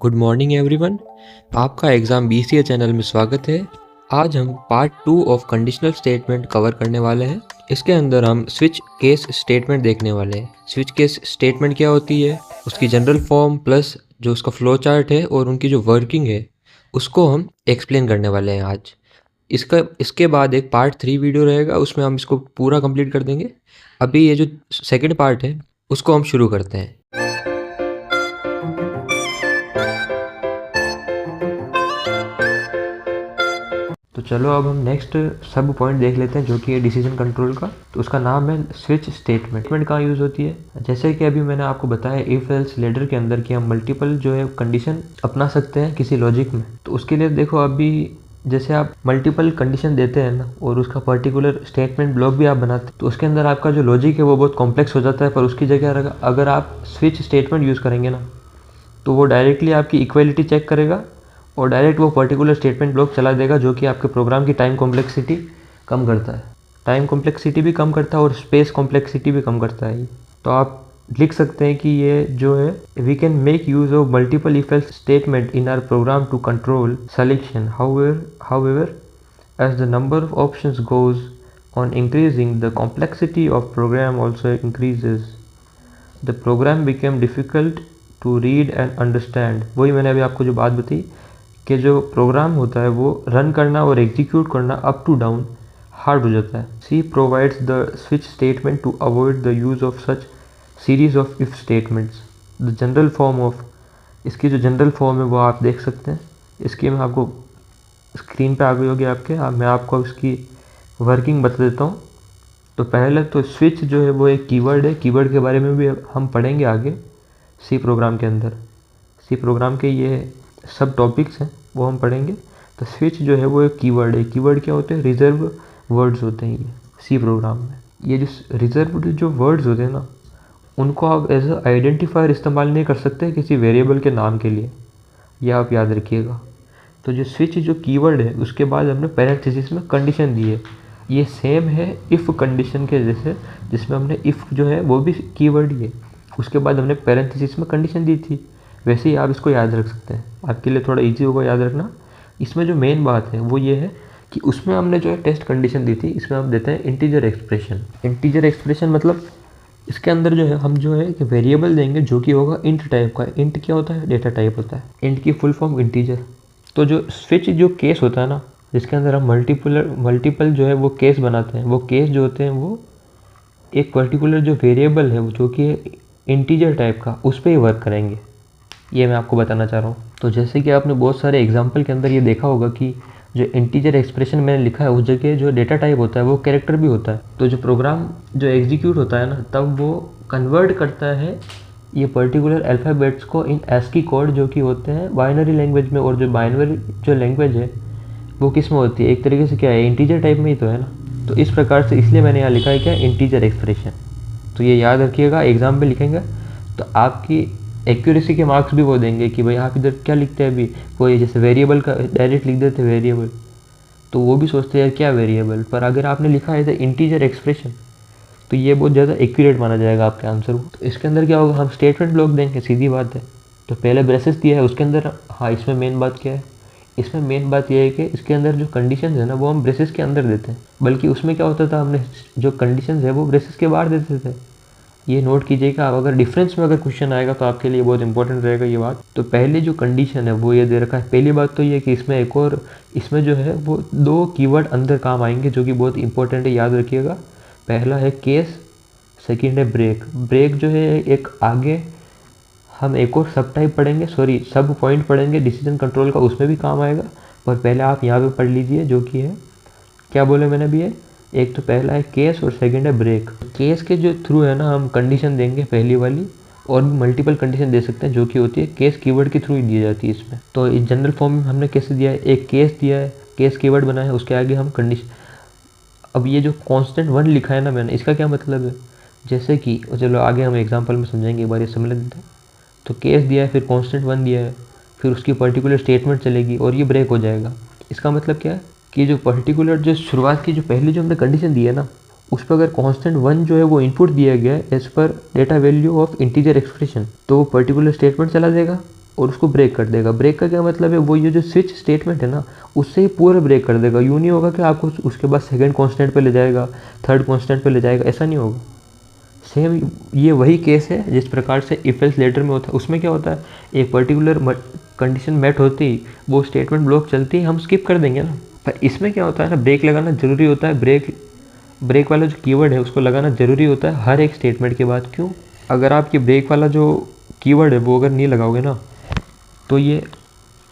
Good morning everyone. आपका exam BCA channel में स्वागत है। आज हम part 2 of conditional statement cover करने वाले हैं। इसके अंदर हम स्विच केस स्टेटमेंट देखने वाले हैं। स्विच केस स्टेटमेंट क्या होती है, उसकी जनरल फॉर्म प्लस जो उसका फ्लो चार्ट है और उनकी जो वर्किंग है उसको हम एक्सप्लेन करने वाले हैं आज। इसके बाद एक पार्ट 3 वीडियो रहेगा, उसमें हम इसको पूरा कंप्लीट कर देंगे। अभी ये जो सेकंड पार्ट है उसको हम शुरू करते हैं। तो चलो अब हम नेक्स्ट सब पॉइंट देख लेते हैं जो कि है डिसीजन कंट्रोल का। तो उसका नाम है स्विच स्टेटमेंट। कहाँ यूज़ होती है, जैसे कि अभी मैंने आपको बताया इफ एल्स लेडर के अंदर कि हम मल्टीपल जो है कंडीशन अपना सकते हैं किसी लॉजिक में। तो उसके लिए देखो, अभी जैसे आप मल्टीपल कंडीशन देते हैं ना और उसका पर्टिकुलर स्टेटमेंट ब्लॉक भी आप बनाते हैं, तो उसके अंदर आपका जो लॉजिक है वो बहुत कॉम्प्लेक्स हो जाता है। पर उसकी जगह अगर आप स्विच स्टेटमेंट यूज़ करेंगे ना, तो वो डायरेक्टली आपकी इक्वलिटी चेक करेगा और डायरेक्ट वो पर्टिकुलर स्टेटमेंट ब्लॉक चला देगा, जो कि आपके प्रोग्राम की टाइम कॉम्प्लेक्सिटी कम करता है। टाइम कॉम्प्लेक्सिटी भी कम करता है और स्पेस कॉम्प्लेक्सिटी भी कम करता है। तो आप लिख सकते हैं कि ये जो है, we can make use of multiple if else statement in our program to control selection, however as the number of options goes on increasing, the complexity of program also increases. The program became difficult to read and understand. वही मैंने अभी आपको जो बात बताई कि जो programme होता है वो रन करना और एग्जीक्यूट करना अप टू डाउन हार्ड हो जाता है। C provides the switch statement to avoid the use of such series of if statements. The general form of, इसकी जो जनरल फॉर्म है वो आप देख सकते हैं। इसकी मैं आपको स्क्रीन पे आ गई होगी आपके। मैं आपको इसकी वर्किंग बता देता हूँ। तो पहले तो स्विच जो है वो एक कीवर्ड है। कीवर्ड के बारे में भी हम पढ़ेंगे आगे सी प्रोग्राम के अंदर। सी प्रोग्राम के ये सब टॉपिक्स हैं वो हम पढ़ेंगे। तो स्विच जो है वो एक कीवर्ड है। कीवर्ड क्या होते हैं, रिजर्व वर्ड्स होते हैं ये सी प्रोग्राम में। ये जो रिजर्व जो वर्ड्स होते हैं ना, उनको आप एज अ आइडेंटिफायर इस्तेमाल नहीं कर सकते किसी वेरिएबल के नाम के लिए, ये आप याद रखिएगा। तो जो स्विच जो कीवर्ड है उसके बाद हमने पैरेंथेसिस में कंडीशन दी है। ये सेम है इफ़ कंडीशन के जैसे, जिसमें हमने इफ़ जो है वो भी कीवर्ड ही है, उसके बाद हमने पैरेंथेसिस में कंडीशन दी थी। वैसे ही आप इसको याद रख सकते हैं, आपके लिए थोड़ा इजी होगा याद रखना। इसमें जो मेन बात है वो ये है कि उसमें हमने जो है टेस्ट कंडीशन दी थी, इसमें हम देते हैं इंटीजर एक्सप्रेशन। इंटीजर एक्सप्रेशन मतलब इसके अंदर जो है हम जो है कि वेरिएबल देंगे जो कि होगा इंट टाइप का। इंट क्या होता है, डेटा टाइप होता है। इंट की फुल फॉर्म इंटीजर। तो जो स्विच जो केस होता है ना, जिसके अंदर हम मल्टीपल जो है वो केस बनाते हैं, वो केस जो होते हैं वो एक पर्टिकुलर जो वेरिएबल है जो कि इंटीजर टाइप का, उस पर ही वर्क करेंगे। ये मैं आपको बताना चाह रहा हूँ। तो जैसे कि आपने बहुत सारे एग्जाम्पल के अंदर ये देखा होगा कि जो इंटीजर एक्सप्रेशन मैंने लिखा है उस जगह जो डेटा टाइप होता है वो कैरेक्टर भी होता है। तो जो प्रोग्राम जो एग्जीक्यूट होता है ना, तब वो कन्वर्ट करता है ये पर्टिकुलर अल्फ़ाबेट्स को इन ASCII कोड जो कि होते हैं बाइनरी लैंग्वेज में। और जो बाइनरी जो लैंग्वेज है वो किस में होती है, एक तरीके से क्या है, इंटीजर टाइप में ही तो है ना। तो इस प्रकार से इसलिए मैंने यहाँ लिखा है क्या, इंटीजर एक्सप्रेशन। तो ये याद रखिएगा, एग्ज़ाम में लिखेंगे तो आपकी एक्यूरेसी के मार्क्स भी वो देंगे कि भाई आप इधर क्या लिखते हैं। अभी कोई जैसे वेरिएबल का डायरेक्ट लिख देते वेरिएबल, तो वो भी सोचते हैं क्या वेरिएबल, पर अगर आपने लिखा है तो इंटीजर एक्सप्रेशन, तो ये बहुत ज़्यादा एक्यूरेट माना जाएगा आपके आंसर को। तो इसके अंदर क्या होगा, हम स्टेटमेंट ब्लॉक देंगे, सीधी बात है। तो पहले ब्रेसेस दिया है उसके अंदर। हाँ, इसमें मेन बात क्या है, इसमें मेन बात यह है कि इसके अंदर जो कंडीशन है ना वो हम ब्रेसेस के अंदर देते हैं। बल्कि उसमें क्या होता था, हमने जो कंडीशन है वो ब्रेसेस के बाहर देते थे। ये नोट कीजिएगा, आप अगर डिफरेंस में अगर क्वेश्चन आएगा तो आपके लिए बहुत इंपॉर्टेंट रहेगा ये बात। तो पहले जो कंडीशन है वो ये दे रखा है। पहली बात तो ये कि इसमें एक और, इसमें जो है वो 2 कीवर्ड अंदर काम आएंगे जो कि बहुत इंपॉर्टेंट है, याद रखिएगा। पहला है केस, सेकेंड है ब्रेक। ब्रेक जो है एक आगे हम एक और सब टाइप पढ़ेंगे, सब पॉइंट पढ़ेंगे डिसीजन कंट्रोल का, उसमें भी काम आएगा। पर पहले आप यहाँ पे पढ़ लीजिए जो कि है, क्या बोले मैंने अभी, एक तो पहला है केस और सेकंड है ब्रेक। केस के जो थ्रू है ना हम कंडीशन देंगे पहली वाली, और भी मल्टीपल कंडीशन दे सकते हैं जो कि होती है केस कीवर्ड के थ्रू ही दी जाती है इसमें। तो इस जनरल फॉर्म में हमने कैसे दिया है, एक केस दिया है, केस कीवर्ड बना है, उसके आगे हम कंडीशन। अब ये जो कांस्टेंट 1 लिखा है ना मैंने, इसका क्या मतलब है, जैसे कि चलो आगे हम एग्जांपल में समझेंगे, एक बार ये समझ लेते हैं। तो केस दिया है, फिर कांस्टेंट 1 दिया है, फिर उसकी पर्टिकुलर स्टेटमेंट चलेगी और ये ब्रेक हो जाएगा। इसका मतलब क्या है कि जो पर्टिकुलर जो शुरुआत की जो पहली जो हमने कंडीशन दी है ना, उस पर अगर कांस्टेंट 1 जो है वो इनपुट दिया गया है as per data value of integer expression, तो वो पर्टिकुलर स्टेटमेंट चला देगा। और उसको ब्रेक कर देगा। ब्रेक का क्या मतलब है, वो ये जो स्विच स्टेटमेंट है ना, उससे ही पूरा ब्रेक कर देगा। यूँ नहीं होगा कि आपको उसके बाद सेकंड कांस्टेंट पे ले जाएगा, थर्ड कांस्टेंट पे ले जाएगा, ऐसा नहीं होगा। सेम ये वही केस है जिस प्रकार से इफ एल्स लेटर में होता है। उसमें क्या होता है, एक पर्टिकुलर कंडीशन मेट होती ही वो स्टेटमेंट ब्लॉक चलती है, हम स्किप कर देंगे ना। पर इसमें क्या होता है ना, ब्रेक लगाना ज़रूरी होता है। ब्रेक वाला जो कीवर्ड है उसको लगाना ज़रूरी होता है हर एक स्टेटमेंट के बाद। क्यों, अगर आप ये ब्रेक वाला जो कीवर्ड है वो अगर नहीं लगाओगे ना, तो ये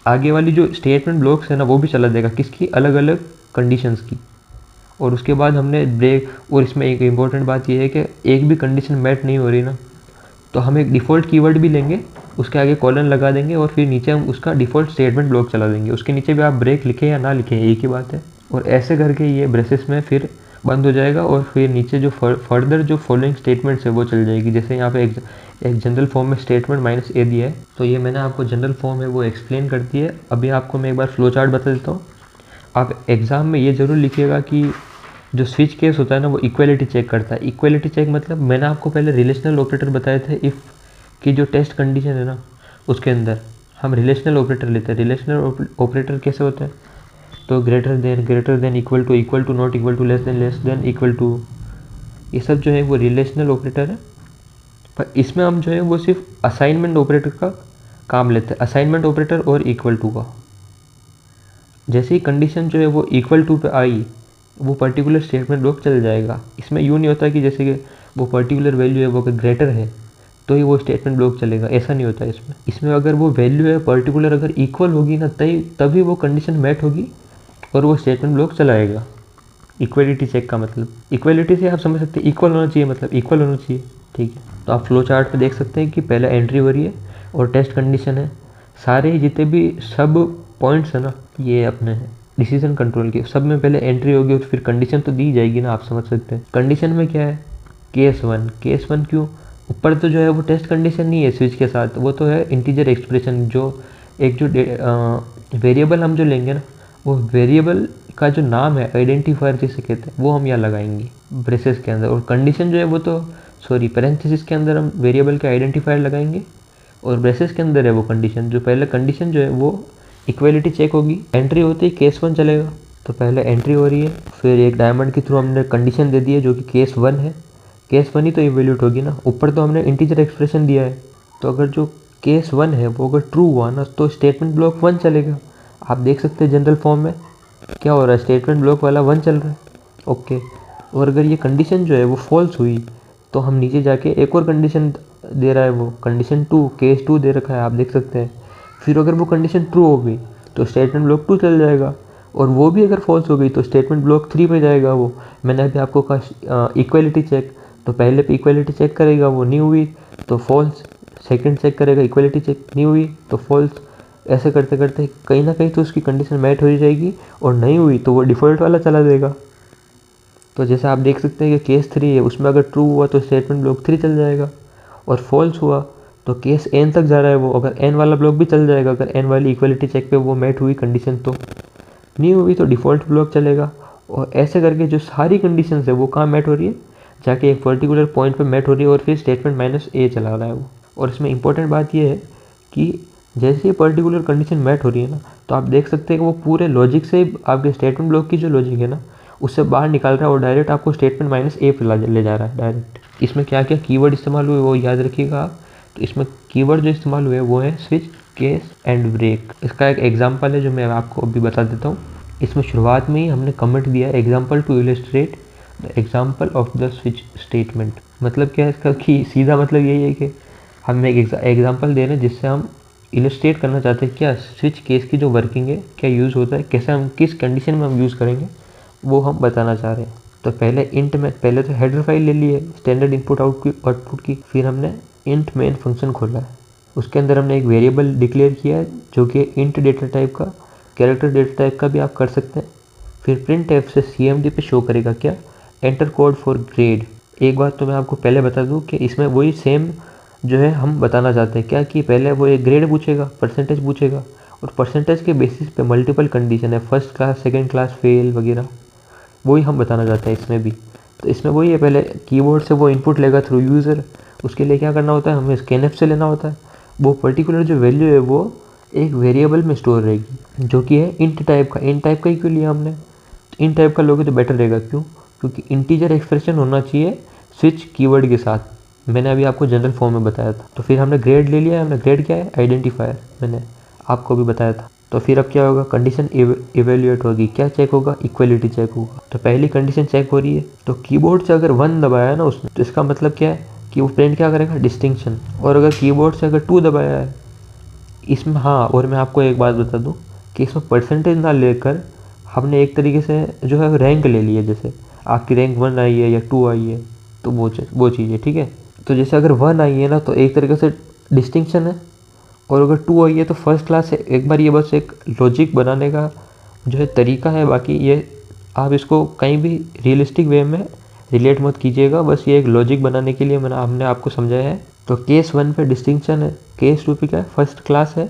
आगे वाली जो स्टेटमेंट ब्लॉक्स है ना वो भी चला देगा, किसकी, अलग अलग कंडीशंस की। और उसके बाद हमने ब्रेक, और इसमें एक इम्पॉर्टेंट बात यह है कि एक भी कंडीशन मैट नहीं हो रही ना, तो हम एक डिफ़ॉल्ट कीवर्ड भी लेंगे, उसके आगे कॉलन लगा देंगे और फिर नीचे हम उसका डिफ़ॉल्ट स्टेटमेंट ब्लॉक चला देंगे। उसके नीचे भी आप ब्रेक लिखें या ना लिखें एक ही बात है। और ऐसे करके ये ब्रेसेस में फिर बंद हो जाएगा और फिर नीचे जो फर्दर जो फॉलोइंग स्टेटमेंट्स है वो चल जाएगी। जैसे यहाँ पे एक जनरल फॉर्म में स्टेटमेंट -a दिया है, तो ये मैंने आपको जनरल फॉर्म है वो एक्सप्लेन कर दी है। अभी आपको मैं एक बार फ्लो चार्ट बता देता हूँ। आप एग्ज़ाम में ये ज़रूर लिखिएगा कि जो स्विच केस होता है ना वो इक्वलिटी चेक करता है। इक्वलिटी चेक मतलब मैंने आपको पहले रिलेशनल ऑपरेटर बताए थे, इफ़ की जो टेस्ट कंडीशन है ना उसके अंदर हम रिलेशनल ऑपरेटर लेते हैं। रिलेशनल ऑपरेटर कैसे होता है, तो greater than, equal to, not equal to, less than, equal to, ये सब जो है वो रिलेशनल ऑपरेटर है। पर इसमें हम जो है वो सिर्फ असाइनमेंट ऑपरेटर का काम लेते हैं, असाइनमेंट ऑपरेटर और इक्वल टू का। जैसे ही कंडीशन जो है वो इक्वल टू पे आई, वो पर्टिकुलर स्टेटमेंट ब्लॉक चल जाएगा। इसमें यूँ नहीं होता कि जैसे कि वो पर्टिकुलर वैल्यू है वो अगर ग्रेटर है तो ही वो स्टेटमेंट ब्लॉक चलेगा, ऐसा नहीं होता इसमें अगर वो वैल्यू है पर्टिकुलर अगर इक्वल होगी ना तभी वो कंडीशन मैट होगी और वो स्टेटमेंट ब्लॉक चलाएगा। इक्वलिटी चेक का मतलब, इक्वलिटी से आप समझ सकते हैं इक्वल होना चाहिए, मतलब इक्वल होना चाहिए, ठीक है। तो आप फ्लो चार्ट पे देख सकते हैं कि पहले एंट्री हो रही है और टेस्ट कंडीशन है। सारे जितने भी सब पॉइंट्स है ना ये अपने डिसीजन कंट्रोल के, सब में पहले एंट्री होगी और फिर कंडीशन तो दी जाएगी ना, आप समझ सकते हैं। कंडीशन में क्या है, केस वन क्यों, ऊपर तो जो है वो टेस्ट कंडीशन नहीं है स्विच के साथ, वो तो है इंटीजर एक्सप्रेशन। जो एक जो वेरिएबल हम जो लेंगे ना, वो वेरिएबल का जो नाम है, आइडेंटिफायर जिसे कहते हैं, वो हम यहाँ लगाएंगे ब्रेसेस के अंदर। और कंडीशन जो है वो तो पैरेंथेसिस के अंदर हम वेरिएबल के आइडेंटिफायर लगाएंगे और ब्रेसेस के अंदर है वो कंडीशन। जो पहले कंडीशन जो है वो इक्वलिटी चेक होगी, एंट्री होती है केस 1 चलेगा। तो पहले एंट्री हो रही है, फिर एक डायमंड के थ्रू हमने कंडीशन दे दी है जो कि केस 1 है। केस 1 ही तो इवैल्यूएट होगी ना, ऊपर तो हमने इंटीजर एक्सप्रेशन दिया है। तो अगर जो केस 1 है वो अगर ट्रू हुआ ना तो स्टेटमेंट ब्लॉक 1 चलेगा। आप देख सकते हैं जनरल फॉर्म में क्या हो रहा है, स्टेटमेंट ब्लॉक वाला 1 चल रहा है, ओके। और अगर ये कंडीशन जो है वो फॉल्स हुई तो हम नीचे जाके एक और कंडीशन दे रहा है, वो कंडीशन 2, केस 2 दे रखा है, आप देख सकते हैं। फिर अगर वो कंडीशन ट्रू हो गई तो स्टेटमेंट ब्लॉक 2 चल जाएगा, और वो भी अगर फॉल्स हो गई तो स्टेटमेंट ब्लॉक 3 पे जाएगा। वो मैंने अभी आपको कहा इक्वलिटी चेक, तो पहले पे इक्वलिटी चेक करेगा, वो नहीं हुई तो फॉल्स, सेकंड चेक करेगा, इक्वलिटी चेक नहीं हुई तो फॉल्स। ऐसे करते करते कहीं ना कहीं तो उसकी कंडीशन मैच हो जाएगी, और नहीं हुई तो वो डिफ़ॉल्ट वाला चला देगा। तो जैसे आप देख सकते हैं कि केस 3 है, उसमें अगर ट्रू हुआ तो स्टेटमेंट ब्लॉक 3 चल जाएगा, और फॉल्स हुआ तो केस एन तक जा रहा है, वो अगर एन वाला ब्लॉक भी चल जाएगा। अगर एन वाली इक्वलिटी चेक पे वो मैच हुई कंडीशन, तो नहीं हुई तो डिफ़ॉल्ट ब्लॉक चलेगा। और ऐसे करके जो सारी कंडीशंस है वो कहाँ मैच हो रही है, जाके एक पर्टिकुलर पॉइंट पे मैच हो रही है, और फिर स्टेटमेंट -a चला रहा है वो। और इसमें इंपॉर्टेंट बात ये है कि जैसे ही पर्टिकुलर कंडीशन मैच हो रही है ना, तो आप देख सकते हैं कि वो पूरे लॉजिक से आपके स्टेटमेंट ब्लॉक की जो लॉजिक है ना उससे बाहर निकाल रहा है और डायरेक्ट आपको स्टेटमेंट -a पे ले जा रहा है डायरेक्ट। इसमें क्या क्या कीवर्ड इस्तेमाल हुए वो याद रखिएगा आप। तो इसमें कीवर्ड जो इस्तेमाल हुए वो है स्विच, केस एंड ब्रेक। इसका एक एग्जांपल है जो मैं आपको अभी बता देता हूँ। इसमें शुरुआत में ही हमने कमेंट दिया है, example to illustrate the example of the switch statement. मतलब क्या है इसका, कि सीधा मतलब यही है कि हम एक एग्जांपल दे रहे हैं जिससे हम इलस्ट्रेट करना चाहते हैं क्या स्विच केस की जो वर्किंग है, क्या यूज़ होता है, कैसे हम किस कंडीशन में हम यूज़ करेंगे, वो हम बताना चाह रहे हैं। तो पहले इंट में, पहले तो हेडर फाइल ले ली है स्टैंडर्ड इनपुट आउटपुट की, फिर हमने इंट मेन फंक्शन खोला है। उसके अंदर हमने एक वेरिएबल डिक्लेयर किया है जो कि इंट डेटा टाइप का, कैरेक्टर डेटा टाइप का भी आप कर सकते हैं। फिर प्रिंट एफ से CMD पे शो करेगा क्या, एंटर कोड फॉर ग्रेड। एक बात तो मैं आपको पहले बता दूं कि इसमें वही सेम जो है हम बताना चाहते हैं क्या, कि पहले वो एक ग्रेड पूछेगा, परसेंटेज पूछेगा, और परसेंटेज के बेसिस पे मल्टीपल कंडीशन है, first class, second class, fail वगैरह, वही हम बताना चाहते हैं इसमें भी। तो इसमें वही है, पहले कीबोर्ड से वो इनपुट लेगा थ्रू यूज़र। उसके लिए क्या करना होता है, हमें स्कैनफ से लेना होता है, वो पर्टिकुलर जो वैल्यू है वो एक वेरिएबल में स्टोर रहेगी जो कि है इंट टाइप का। इंट टाइप का ही क्यों लिया हमने, तो इंट टाइप का लोगे तो बेटर रहेगा। क्यों? क्योंकि इंटीजर एक्सप्रेशन होना चाहिए स्विच कीवर्ड के साथ। मैंने अभी आपको जनरल फॉर्म में बताया था। तो फिर हमने ग्रेड ले लिया। हमने ग्रेड क्या है, आइडेंटिफायर, मैंने आपको भी बताया था। तो फिर अब क्या होगा, कंडीशन इवेल्युएट होगी। क्या चेक होगा, इक्वलिटी चेक होगा। तो पहली कंडीशन चेक हो रही है, तो कीबोर्ड से अगर 1 दबाया है ना उसने, तो इसका मतलब क्या है कि वो प्रिंट क्या करेगा, डिस्टिंक्शन। और अगर कीबोर्ड से अगर 2 दबाया है इसमें, हाँ, और मैं आपको एक बात बता दूं कि इसमें परसेंटेज ना लेकर हमने एक तरीके से जो है रैंक ले ली है। जैसे आपकी रैंक 1 आई है या 2 आई है, तो वो चीज़ है, ठीक है। तो जैसे अगर 1 आई है ना, तो एक तरीके से डिस्टिंक्शन है। और अगर 2 आई है तो फर्स्ट क्लास है। एक बार ये बस एक लॉजिक बनाने का जो है तरीका है, बाकी ये आप इसको कहीं भी रियलिस्टिक वे में रिलेट मत कीजिएगा। बस ये एक लॉजिक बनाने के लिए हमने आपको समझाया है। तो केस 1 पे डिस्टिंक्शन है, केस 2 पे क्या है, फर्स्ट क्लास है,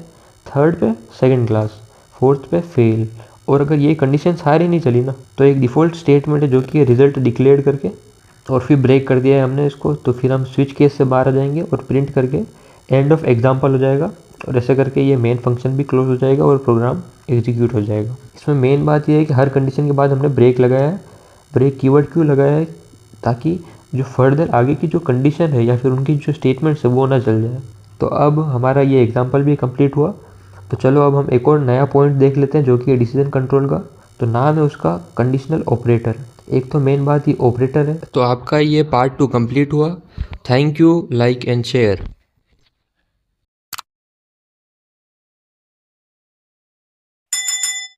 थर्ड पे सेकंड क्लास, फोर्थ पे फेल। और अगर ये कंडीशन सारी नहीं चली ना, तो एक डिफ़ॉल्ट स्टेटमेंट है जो कि रिजल्ट डिक्लेयर करके और फिर ब्रेक कर दिया है हमने इसको। तो फिर हम स्विच केस से बाहर आ जाएंगे और प्रिंट करके एंड ऑफ एग्जाम्पल हो जाएगा। और ऐसे करके ये मेन फंक्शन भी क्लोज हो जाएगा और प्रोग्राम एग्जीक्यूट हो जाएगा। इसमें मेन बात यह है कि हर कंडीशन के बाद हमने ब्रेक लगाया है। ब्रेक कीवर्ड क्यों लगाया है, ताकि जो फर्दर आगे की जो कंडीशन है या फिर उनकी जो स्टेटमेंट्स है वो ना चल जाए। तो अब हमारा ये एग्जाम्पल भी कंप्लीट हुआ। तो चलो अब हम एक और नया पॉइंट देख लेते हैं जो कि है डिसीजन कंट्रोल का। तो नाम है उसका कंडीशनल ऑपरेटर। एक तो मेन बात ये ऑपरेटर है। तो आपका ये पार्ट 2 कंप्लीट हुआ। Thank you, like and share.